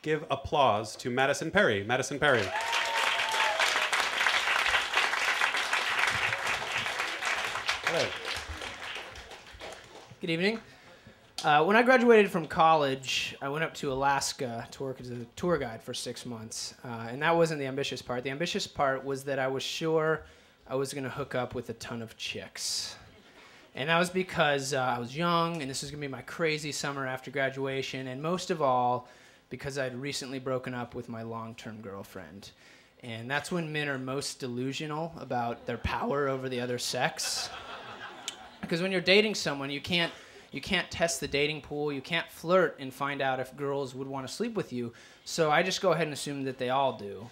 give applause to Matteson Perry. Matteson Perry. Hello. Good evening. When I graduated from college, I went up to Alaska to work as a tour guide for 6 months. And that wasn't the ambitious part. The ambitious part was that I was sure I was going to hook up with a ton of chicks. And that was because I was young, and this was going to be my crazy summer after graduation, and most of all, because I'd recently broken up with my long-term girlfriend. And that's when men are most delusional about their power over the other sex. Because when you're dating someone, you can't test the dating pool, you can't flirt and find out if girls would want to sleep with you. So I just go ahead and assume that they all do.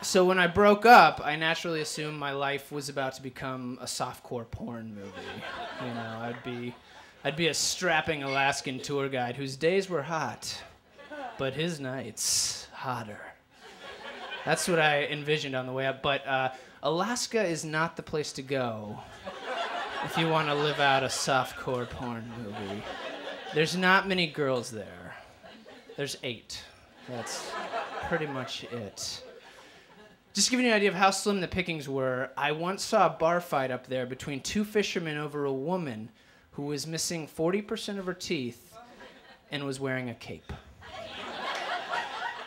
So when I broke up, I naturally assumed my life was about to become a softcore porn movie. You know, I'd be a strapping Alaskan tour guide whose days were hot, but his nights hotter. That's what I envisioned on the way up. But Alaska is not the place to go if you want to live out a softcore porn movie. There's not many girls there. There's 8. That's pretty much it. Just giving you an idea of how slim the pickings were, I once saw a bar fight up there between 2 fishermen over a woman who was missing 40% of her teeth and was wearing a cape.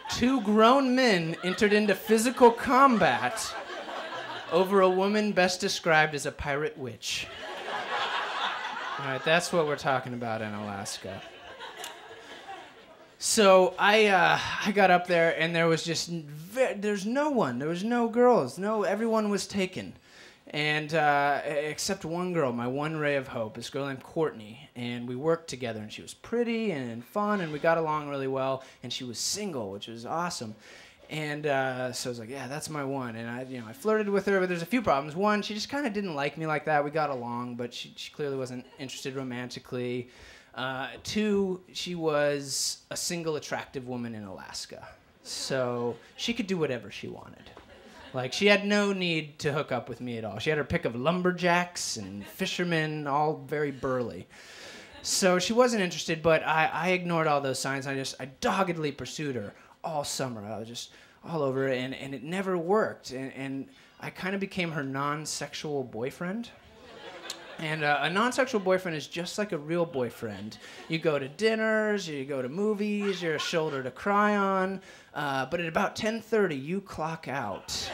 2 grown men entered into physical combat over a woman best described as a pirate witch. All right, that's what we're talking about in Alaska. So I got up there, and there was just there's no one. There was no girls. Everyone was taken, and except one girl, my one ray of hope, this girl named Courtney, and we worked together, and she was pretty and fun, and we got along really well, and she was single, which was awesome. And so I was like, yeah, that's my one. And I flirted with her, but there's a few problems. One, she just kind of didn't like me like that. We got along, but she clearly wasn't interested romantically. 2, she was a single attractive woman in Alaska. So she could do whatever she wanted. Like, she had no need to hook up with me at all. She had her pick of lumberjacks and fishermen, all very burly. So she wasn't interested, but I ignored all those signs. I doggedly pursued her all summer. I was just all over it, and it never worked. And I kind of became her non-sexual boyfriend. And a non-sexual boyfriend is just like a real boyfriend. You go to dinners, you go to movies, you're a shoulder to cry on, but at about 10:30, you clock out.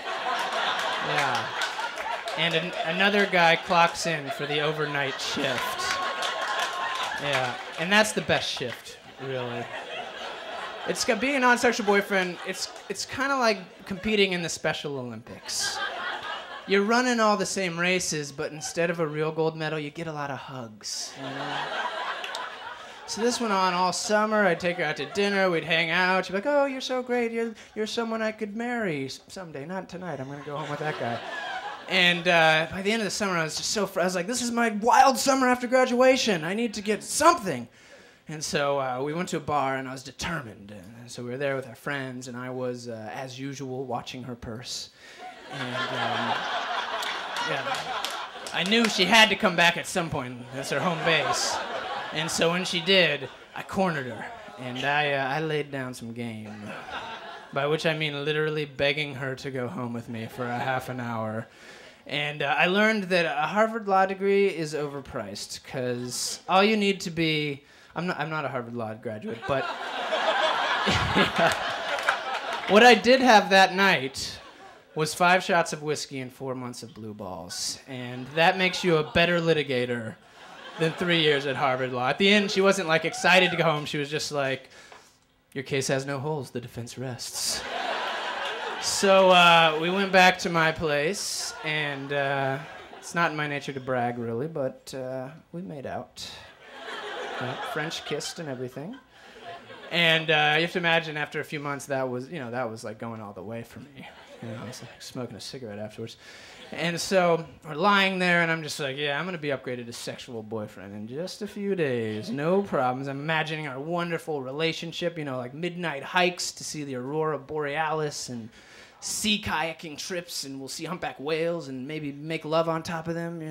Yeah. And another guy clocks in for the overnight shift. Yeah, and that's the best shift, really. Being a non-sexual boyfriend, it's kind of like competing in the Special Olympics. You're running all the same races, but instead of a real gold medal, you get a lot of hugs. You know? So this went on all summer. I'd take her out to dinner. We'd hang out. She'd be like, "Oh, you're so great. You're someone I could marry someday. Not tonight. I'm gonna go home with that guy." And by the end of the summer, I was just I was like, "This is my wild summer after graduation. I need to get something." And so we went to a bar, and I was determined. And so we were there with our friends, and I was, as usual, watching her purse. And yeah, I knew she had to come back at some point. That's her home base. And so when she did, I cornered her, and I laid down some game. By which I mean literally begging her to go home with me for a half an hour. And I learned that a Harvard Law degree is overpriced, because all you need to be... I'm not a Harvard Law graduate, but... yeah. What I did have that night was 5 shots of whiskey and 4 months of blue balls. And that makes you a better litigator than 3 years at Harvard Law. At the end, she wasn't, like, excited to go home. She was just like, "Your case has no holes. The defense rests." So we went back to my place, and it's not in my nature to brag, really, but we made out. French kissed and everything. And you have to imagine, after a few months, that was like going all the way for me. I was like smoking a cigarette afterwards. And so we're lying there, and I'm just like, yeah, I'm going to be upgraded to sexual boyfriend in just a few days. No problems. I'm imagining our wonderful relationship, like midnight hikes to see the aurora borealis and sea kayaking trips, and we'll see humpback whales and maybe make love on top of them,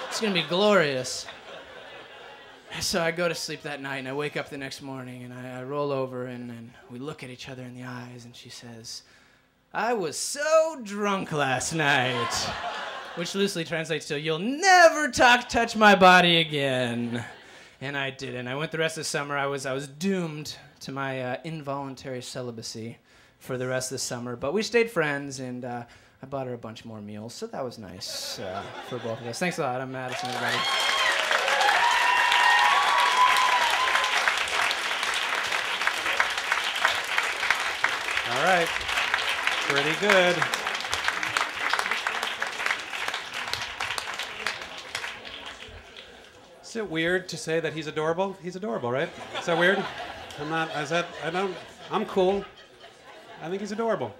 It's going to be glorious. So I go to sleep that night, and I wake up the next morning, and I roll over, and we look at each other in the eyes, and she says, "I was so drunk last night," which loosely translates to, "You'll never touch my body again." And I didn't. I went the rest of the summer. I was doomed to my involuntary celibacy for the rest of the summer. But we stayed friends, and I bought her a bunch more meals, so that was nice for both of us. Thanks a lot. I'm Matteson, everybody. All right. Pretty good. Is it weird to say that he's adorable? He's adorable, right? Is that weird? I'm cool. I think he's adorable.